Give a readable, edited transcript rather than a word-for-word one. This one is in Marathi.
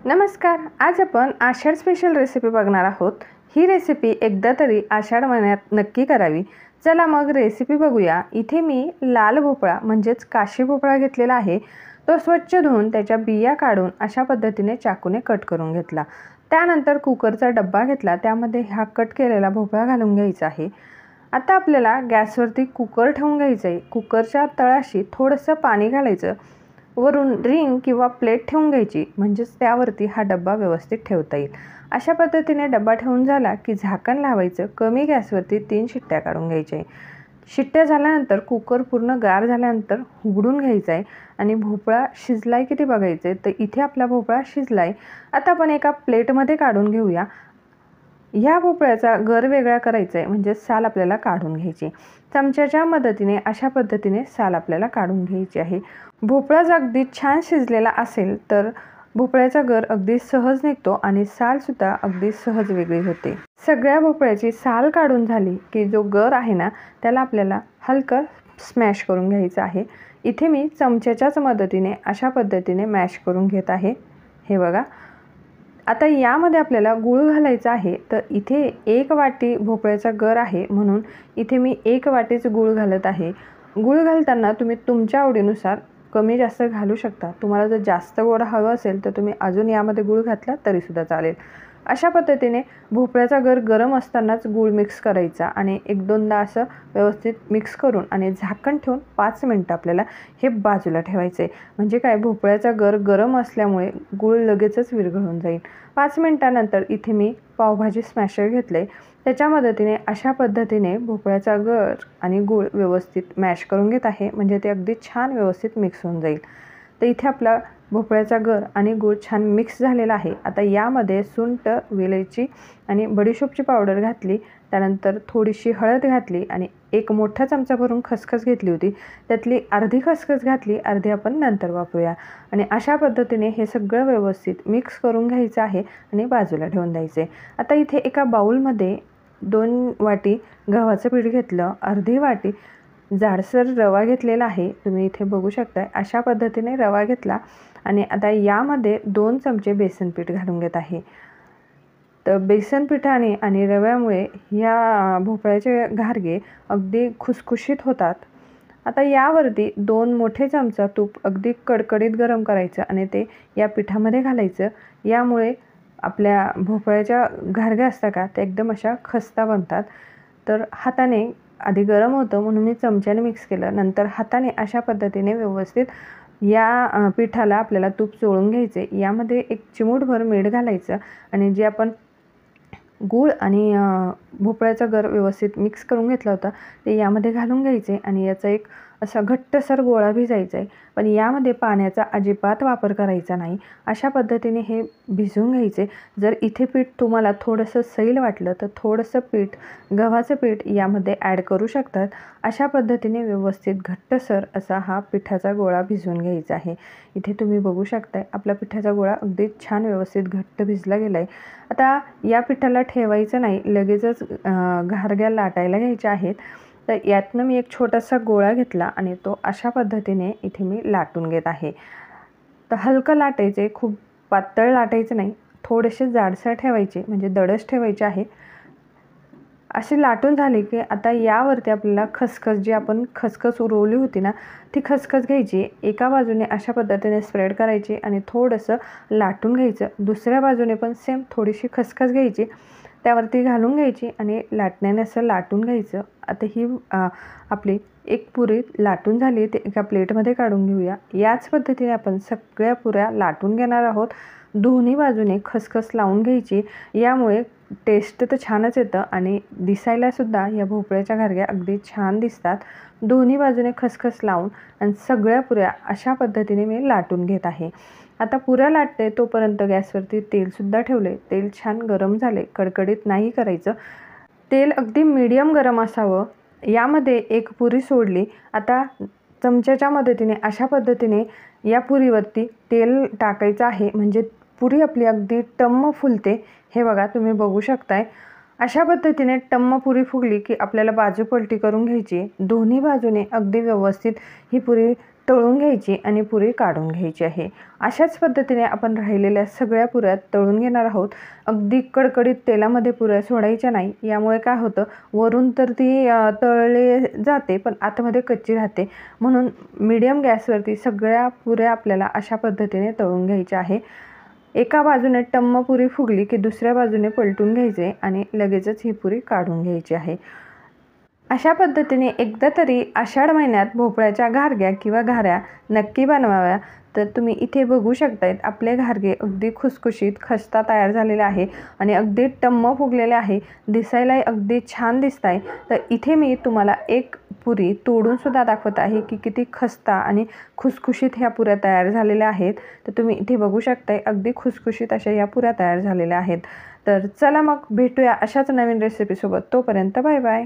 नमस्कार. आज आपण आषाढ स्पेशल रेसिपी बघणार आहोत. ही रेसिपी एकदा तरी आषाढ महिन्यात नक्की करावी. चला मग रेसिपी बघूया. इथे मी लाल भोपळा म्हणजेच काशी भोपळा घेतलेला आहे. तो स्वच्छ धुवून त्याच्या बिया काढून अशा पद्धतीने चाकूने कट करून घेतला. त्यानंतर कुकरचा डब्बा घेतला, त्यामध्ये हा कट केलेला भोपळा घालून घ्यायचा आहे. आता आपल्याला गॅसवरती कुकर ठेवून घ्यायचं आहे. कुकरच्या तळाशी थोडंसं पाणी घालायचं. वरून रिंग किंवा प्लेट ठेवून घ्यायची, म्हणजेच त्यावरती हा डब्बा व्यवस्थित ठेवता येईल. अशा पद्धतीने डब्बा ठेवून झाला की झाकण लावायचं. कमी गॅसवरती 3 शिट्ट्या काढून घ्यायच्या. शिट्ट्या झाल्यानंतर कुकर पूर्ण गार झाल्यानंतर उघडून घ्यायचा आहे आणि भोपळा शिजलाय किती बघायचं आहे. तर इथे आपला भोपळा शिजलाय. आता आपण एका प्लेटमध्ये काढून घेऊया. ह्या भोपळ्याचा गर वेगळा करायचा आहे, म्हणजे साल आपल्याला काढून घ्यायची. चमच्याच्या मदतीने अशा पद्धतीने साल आपल्याला काढून घ्यायची आहे. भोपळा जर अगदी छान शिजलेला असेल तर भोपळ्याचा गर अगदी सहज निघतो आणि सालसुद्धा अगदी सहज वेगळी होते. सगळ्या भोपळ्याची साल काढून झाली की जो गर आहे ना, त्याला आपल्याला हलकं स्मॅश करून घ्यायचं आहे. इथे मी चमच्याच्याच मदतीने अशा पद्धतीने मॅश करून घेत आहे. हे बघा. आता यामध्ये आपल्याला गूळ घालायचा आहे. तर इथे 1 वाटी भोपळ्याचा गर आहे, म्हणून इथे मी 1 वाटीच गूळ घालत आहे. गूळ घालताना तुम्ही तुमच्या आवडीनुसार कमी जास्त घालू शकता. तुम्हाला जर जास्त गोड हवं असेल तर तुम्ही अजून यामध्ये गूळ घातला तरीसुद्धा चालेल. अशा पद्धतीने भोपळ्याचा गर गरम असतानाच गूळ मिक्स करायचा आणि 1-2दा असं व्यवस्थित मिक्स करून आणि झाकण ठेवून 5 मिनटं आपल्याला हे बाजूला ठेवायचे. म्हणजे काय, भोपळ्याचा गर गरम असल्यामुळे गूळ लगेचच विरघळून जाईल. 5 मिनटानंतर इथे मी पावभाजी स्मॅशर घेतले. त्याच्या मदतीने अशा पद्धतीने भोपळ्याचा गर आणि गूळ व्यवस्थित मॅश करून घेत आहे, म्हणजे ते अगदी छान व्यवस्थित मिक्स होऊन जाईल. तर इथे आपला भोपळ्याचा गर आणि गूळ छान मिक्स झालेला आहे. आता यामध्ये सुंठ, वेलची आणि बडीशोपची पावडर घातली. त्यानंतर थोडीशी हळद घातली आणि 1 मोठा चमचा भरून खसखस घेतली होती. त्यातली अर्धी खसखस घातली, अर्धी आपण नंतर वापरूया. आणि अशा पद्धतीने हे सगळं व्यवस्थित मिक्स करून घ्यायचं आहे आणि बाजूला ठेवून द्यायचे. आता इथे एका बाउलमध्ये 2 वाटी गव्हाचं पीठ घेतलं. अर्धी वाटी जाडसर रवा घेतलेला आहे. तुम्ही इथे बघू शकताय. अशा पद्धतीने रवा घेतला आणि आता यामध्ये 2 चमचे बेसन पीठ घालून घेत आहे. तर बेसन पिठाने आणि रव्यामुळे या भोपळ्याचे घारगे अगदी खुसखुशीत होतात. आता यावरती 2 मोठे चमचा तूप अगदी कडकडीत गरम करायचं आणि ते या पिठामध्ये घालायचं. यामुळे आपल्या भोपळ्याच्या घारग्या असतात का, त्या एकदम अशा खस्ता बनतात. तर हाताने आधी गरम होतं म्हणून मी चमच्याने मिक्स केलं. नंतर हाताने अशा पद्धतीने व्यवस्थित या पिठाला आपल्याला तूप चोळून घ्यायचे. यामध्ये 1 चिमूटभर मीठ घालायचं आणि जे आपण गूळ आणि भोपळ्याचा गर व्यवस्थित मिक्स करून घेतला होता ते यामध्ये घालून घ्यायचे आणि याचा एक असा घट्टसर गोळा भिजायचा आहे. पण यामध्ये पाण्याचा अजिबात वापर करायचा नाही. अशा पद्धतीने हे भिजवून घ्यायचे. जर इथे पीठ तुम्हाला थोडंसं सैल वाटलं तर थोडंसं पीठ, गव्हाचं पीठ यामध्ये ॲड करू शकतात. अशा पद्धतीने व्यवस्थित घट्टसर असा हा पिठाचा गोळा भिजवून घ्यायचा आहे. इथे तुम्ही बघू शकताय आपला पिठाचा गोळा अगदी छान व्यवस्थित घट्ट भिजला गेला आहे. आता या पिठाला ठेवायचं नाही, लगेचच घारग्या लाटायला घ्यायच्या आहेत. तर यातनं मी एक छोटासा गोळा घेतला आणि तो अशा पद्धतीने इथे मी लाटून घेत आहे. तर हलकं लाटायचे, खूप पातळ लाटायचं नाही, थोडेसे जाडसर ठेवायचे, म्हणजे दडच ठेवायचे आहे. अशी लाटून झाली की आता यावरती आपल्याला खसखस, जी आपण खसखस उरवली होती ना, ती खसखस घ्यायची. एका बाजूने अशा पद्धतीने स्प्रेड करायची आणि थोडंसं लाटून घ्यायचं. दुसऱ्या बाजूने पण सेम थोडीशी खसखस घ्यायची, त्यावरती घालून घ्यायची आणि लाटण्याने असं लाटून घ्यायचं. आता ही आपली एक पुरी लाटून झाली, ते एका प्लेटमध्ये काढून घेऊया. याच पद्धतीने आपण सगळ्या पुऱ्या लाटून घेणार आहोत. दोन्ही बाजूने खसखस लावून घ्यायची. यामुळे टेस्ट तर छानच येतं आणि दिसायलासुद्धा या भोपळ्याच्या घारग्या अगदी छान दिसतात. दोन्ही बाजूने खसखस लावून आणि सगळ्या पुऱ्या अशा पद्धतीने मी लाटून घेत आहे. आता पुऱ्या लाटते तोपर्यंत गॅसवरती तेलसुद्धा ठेवले. तेल छान गरम झाले, कडकडीत नाही करायचं. तेल अगदी मीडियम गरम असावं. यामध्ये 1 पुरी सोडली. आता चमच्याच्या मदतीने अशा पद्धतीने या पुरीवरती तेल टाकायचं आहे, म्हणजे पुरी आपली अगदी टम्म फुलते. हे बघा, तुम्ही बघू शकताय. अशा पद्धतीने टम्म पुरी फुगली की आपल्याला बाजू पलटी करून घ्यायची. दोन्ही बाजूने अगदी व्यवस्थित ही पुरी तळून घ्यायची आणि पुरी काढून घ्यायची आहे। अशाच पद्धतीने आपण राहिलेल्या सगळ्या पुऱ्या तळून घेणार आहोत। अगदी कडकडीत तेलामध्ये पुऱ्या सोडायच्या नाही, यामुळे काय होतं वरून तर ती तळले जाते पण आतमध्ये कच्ची राहते। म्हणून मीडियम गॅसवरती सगळ्या पुऱ्या आपल्याला अशा पद्धतीने तळून घ्यायच्या आहे। एका बाजूने टम्म पुरी फुगली की दुसऱ्या बाजूने पलटून घ्यायचे आणि लगेचच ही पुरी काढून घ्यायची आहे। अशा पद्धतीने एकदा तरी आषाढ महिन्यात भोपळ्याच्या घारग्या किंवा घाऱ्या नक्की बनवाव्या। तर तुम्ही इथे बघू शकतायत आपले घारगे अगदी खुसखुशीत खस्ता तयार झालेला आहे आणि अगदी टम्म फुगलेले आहे, दिसायलाही अगदी छान दिसत आहे। तर इथे मी तुम्हाला एक पुरी तोडून सुद्धा दाखवत आहे की किती खस्ता आणि खुसखुशीत ह्या पुऱ्या तयार झालेल्या आहेत। तर तुम्ही इथे बघू शकताय अगदी खुसखुशीत अशा या पुऱ्या तयार झालेल्या आहेत। तर चला मग भेटूया अशाच नवीन रेसिपीसोबत, तोपर्यंत बाय बाय।